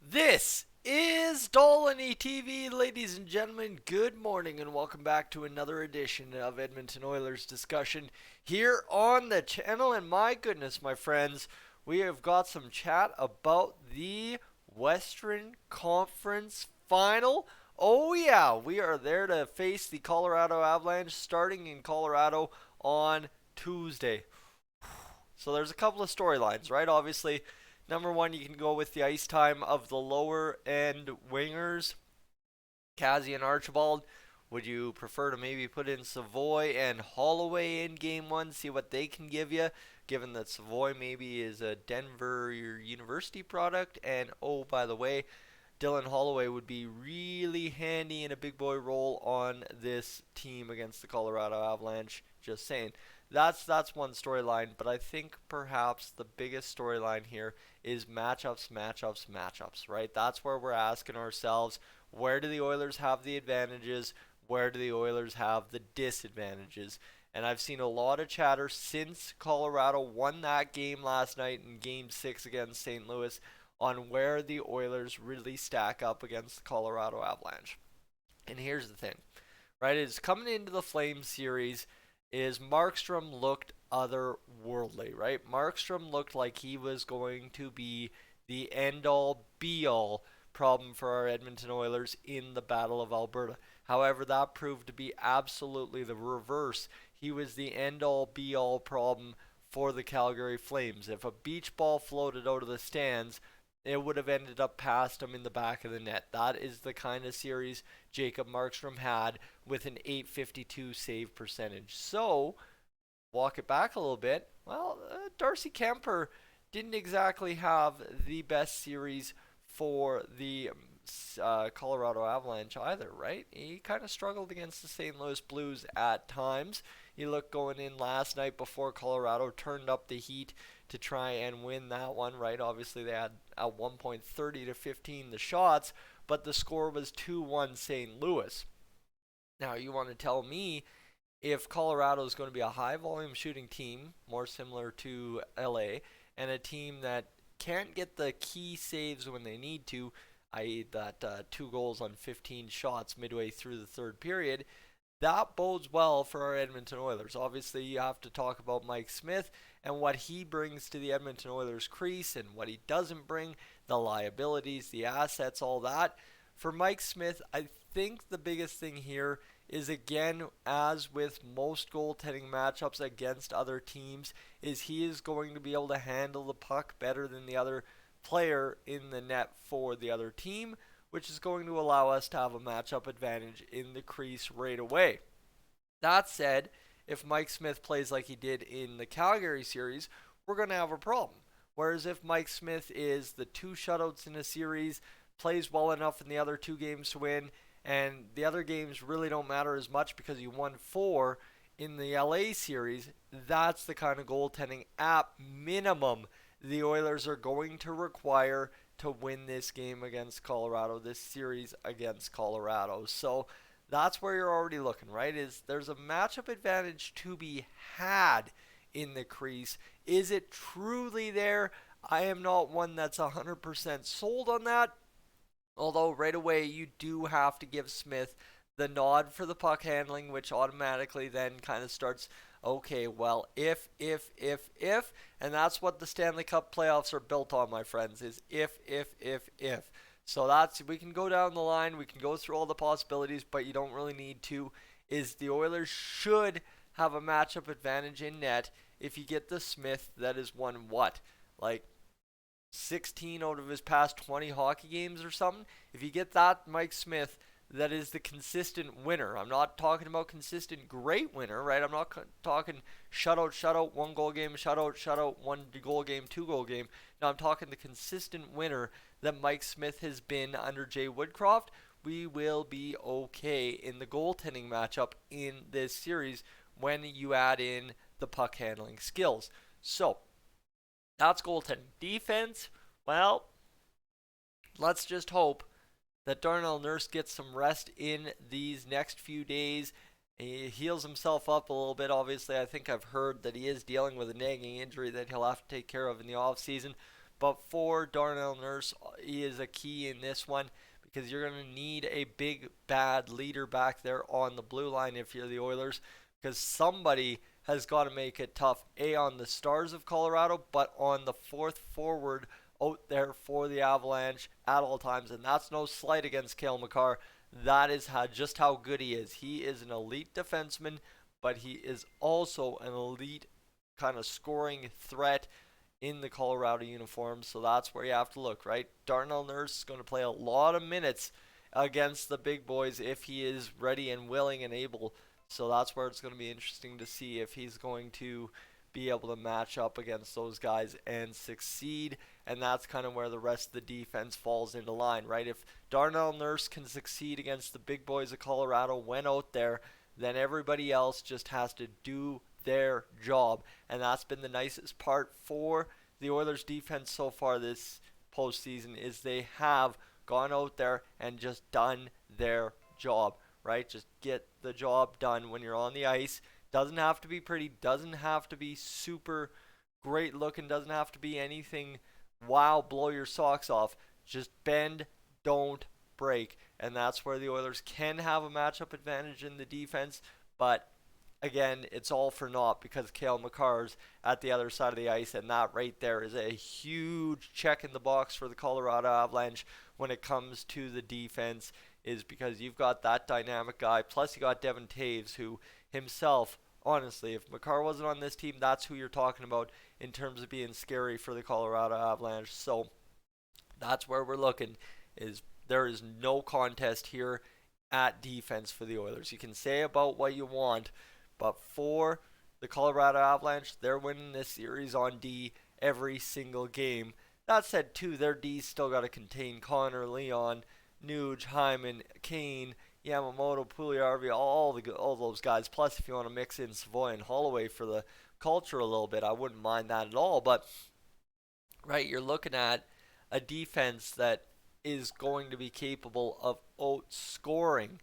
This is Dolynny TV, ladies and gentlemen. Good morning and welcome back to another edition of Edmonton Oilers discussion here on the channel. And my goodness, my friends, we have got some chat about the Western Conference Final. Oh, yeah, we are there to face the Colorado Avalanche starting in Colorado on Tuesday. So there's a couple of storylines, right? Obviously, number one, you can go with the ice time of the lower end wingers, Kazi and Archibald. Would you prefer to maybe put in Savoy and Holloway in game one, see what they can give you, given that Savoy maybe is a Denver University product? And oh, by the way, Dylan Holloway would be really handy in a big boy role on this team against the Colorado Avalanche. Just saying. That's one storyline, but I think perhaps the biggest storyline here is matchups, matchups, matchups, right? That's where we're asking ourselves, where do the Oilers have the advantages? Where do the Oilers have the disadvantages? And I've seen a lot of chatter since Colorado won that game last night in game 6 against St. Louis on where the Oilers really stack up against the Colorado Avalanche. And here's the thing, right? Is coming into the Flames series is Markstrom looked otherworldly, right? Markstrom looked like he was going to be the end all be all problem for our Edmonton Oilers in the Battle of Alberta. However, that proved to be absolutely the reverse. He was the end all be all problem for the Calgary Flames. If a beach ball floated out of the stands, it would have ended up past him in the back of the net. That is the kind of series Jacob Markstrom had with an 852 save percentage. So, walk it back a little bit. Well, Darcy Kemper didn't exactly have the best series for the Colorado Avalanche either, right? He kind of struggled against the St. Louis Blues at times. He looked going in last night before Colorado turned up the heat to try and win that one, right? Obviously, they had at one point 30 to 15 the shots, but the score was 2-1 St. Louis. Now, you want to tell me if Colorado is going to be a high volume shooting team, more similar to LA, and a team that can't get the key saves when they need to, i.e., that 2 goals on 15 shots midway through the third period, that bodes well for our Edmonton Oilers. Obviously, you have to talk about Mike Smith and what he brings to the Edmonton Oilers crease and what he doesn't bring, the liabilities, the assets, all that. For Mike Smith, I think the biggest thing here is, again, as with most goaltending matchups against other teams, is he is going to be able to handle the puck better than the other player in the net for the other team, which is going to allow us to have a matchup advantage in the crease right away. That said, if Mike Smith plays like he did in the Calgary series, we're going to have a problem. Whereas if Mike Smith is the 2 shutouts in a series, plays well enough in the other 2 games to win, and the other games really don't matter as much because he won 4 in the LA series, that's the kind of goaltending at minimum the Oilers are going to require to win this game against Colorado, this series against Colorado. So that's where you're already looking, right? Is there's a matchup advantage to be had in the crease. Is it truly there? I am not one that's 100% sold on that. Although right away you do have to give Smith the nod for the puck handling, which automatically then kind of starts, okay, well, if, and that's what the Stanley Cup playoffs are built on, my friends, is if. So we can go down the line, we can go through all the possibilities, but you don't really need to. Is the Oilers should have a matchup advantage in net if you get the Smith that has won what? Like 16 out of his past 20 hockey games or something. If you get that Mike Smith, that is the consistent winner. I'm not talking about consistent great winner, right? I'm not talking shutout, 1 goal game, shutout, 1 goal game, 2 goal game. No, I'm talking the consistent winner that Mike Smith has been under Jay Woodcroft. We will be okay in the goaltending matchup in this series when you add in the puck handling skills. So, that's goaltending. Defense, well, let's just hope that Darnell Nurse gets some rest in these next few days. He heals himself up a little bit. Obviously, I think I've heard that he is dealing with a nagging injury that he'll have to take care of in the offseason. But for Darnell Nurse, he is a key in this one because you're going to need a big, bad leader back there on the blue line if you're the Oilers, because somebody has got to make it tough, on the Stars of Colorado, but on the fourth forward out there for the Avalanche at all times. And that's no slight against Cale Makar. That is just how good he is. He is an elite defenseman, but he is also an elite kind of scoring threat in the Colorado uniform. So that's where you have to look, right? Darnell Nurse is going to play a lot of minutes against the big boys if he is ready and willing and able. So that's where it's going to be interesting to see if he's going to be able to match up against those guys and succeed. And that's kind of where the rest of the defense falls into line, right? If Darnell Nurse can succeed against the big boys of Colorado when out there, then everybody else just has to do their job. And that's been the nicest part for the Oilers defense so far this postseason, is they have gone out there and just done their job, right? Just get the job done when you're on the ice. Doesn't have to be pretty, doesn't have to be super great looking, doesn't have to be anything wow, blow your socks off. Just bend, don't break. And that's where the Oilers can have a matchup advantage in the defense, but again, it's all for naught because Cale Makar's at the other side of the ice, and that right there is a huge check in the box for the Colorado Avalanche when it comes to the defense, is because you've got that dynamic guy, plus you got Devon Toews, who himself, honestly, if Makar wasn't on this team, that's who you're talking about in terms of being scary for the Colorado Avalanche. So that's where we're looking, is there is no contest here at defense for the Oilers. You can say about what you want, but for the Colorado Avalanche, they're winning this series on D every single game. That said, too, their D's still got to contain Connor, Leon, Nuge, Hyman, Kane, Yamamoto, Puljujarvi, all those guys. Plus, if you want to mix in Savoy and Holloway for the culture a little bit, I wouldn't mind that at all. But, right, you're looking at a defense that is going to be capable of outscoring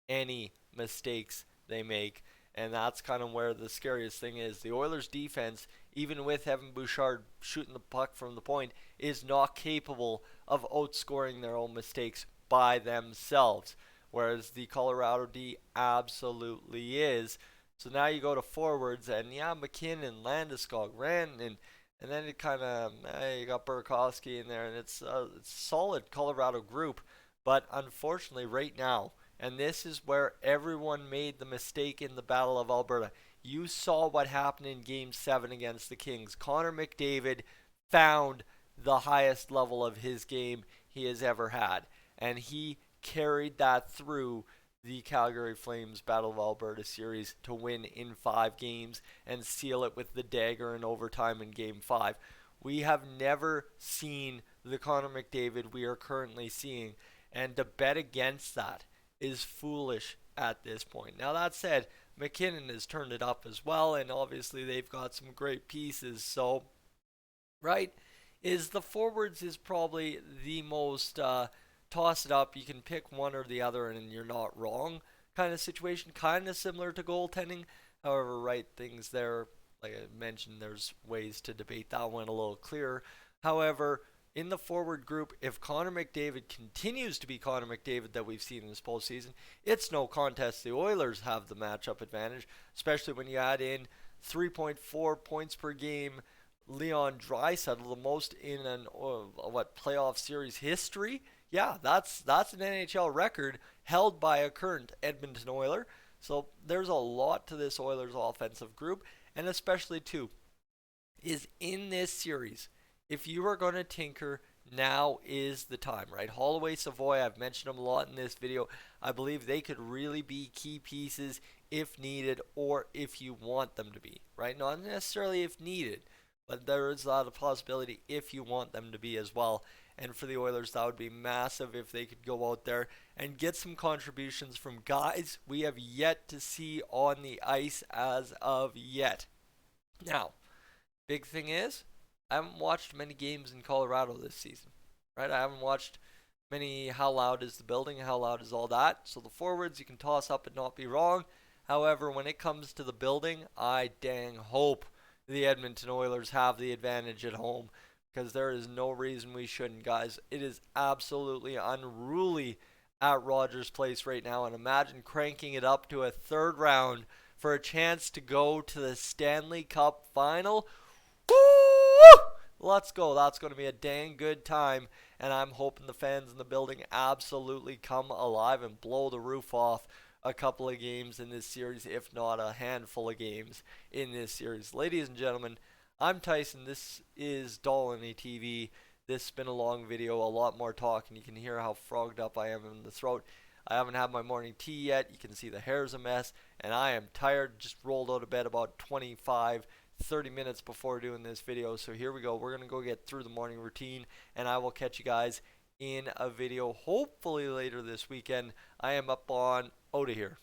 any mistakes they make. And that's kind of where the scariest thing is. The Oilers' defense, even with Evan Bouchard shooting the puck from the point, is not capable of outscoring their own mistakes by themselves, whereas the Colorado D absolutely is. So now you go to forwards, and McKinnon, Landeskog, Rantanen, and then it kind of, you got Burakovsky in there, and it's a solid Colorado group. But unfortunately, right now, and this is where everyone made the mistake in the Battle of Alberta. You saw what happened in Game 7 against the Kings. Connor McDavid found the highest level of his game he has ever had. And he carried that through the Calgary Flames Battle of Alberta series to win in 5 games and seal it with the dagger in overtime in Game 5. We have never seen the Connor McDavid we are currently seeing. And to bet against that is foolish at this point. Now, that said, McKinnon has turned it up as well, and obviously they've got some great pieces. So, right, is the forwards is probably the most toss it up. You can pick one or the other, and you're not wrong kind of situation. Kind of similar to goaltending. However, right, things there, like I mentioned, there's ways to debate that one a little clearer. However, in the forward group, if Connor McDavid continues to be Connor McDavid that we've seen in this postseason, it's no contest. The Oilers have the matchup advantage, especially when you add in 3.4 points per game. Leon Draisaitl, the most in an playoff series history. Yeah, that's an NHL record held by a current Edmonton Oiler. So there's a lot to this Oilers offensive group, and especially too is in this series. If you are going to tinker, now is the time, right? Holloway, Savoy, I've mentioned them a lot in this video. I believe they could really be key pieces if needed, or if you want them to be, right? Not necessarily if needed, but there is a lot of possibility if you want them to be as well. And for the Oilers, that would be massive if they could go out there and get some contributions from guys we have yet to see on the ice as of yet. Now, big thing is, I haven't watched many games in Colorado this season, right? I haven't watched many how loud is the building, how loud is all that. So the forwards you can toss up and not be wrong. However, when it comes to the building, I dang hope the Edmonton Oilers have the advantage at home, because there is no reason we shouldn't, guys. It is absolutely unruly at Rogers Place right now, and imagine cranking it up to a third round for a chance to go to the Stanley Cup final. Woo! Let's go. That's going to be a dang good time, and I'm hoping the fans in the building absolutely come alive and blow the roof off a couple of games in this series, if not a handful of games in this series. Ladies and gentlemen, I'm Tyson. This is Dolynny TV. This has been a long video, a lot more talk, and you can hear how frogged up I am in the throat. I haven't had my morning tea yet. You can see the hair's a mess, and I am tired. Just rolled out of bed about 25-30 minutes before doing this video. So here we go. We're going to go get through the morning routine, and I will catch you guys in a video hopefully later this weekend. I am up on out of here.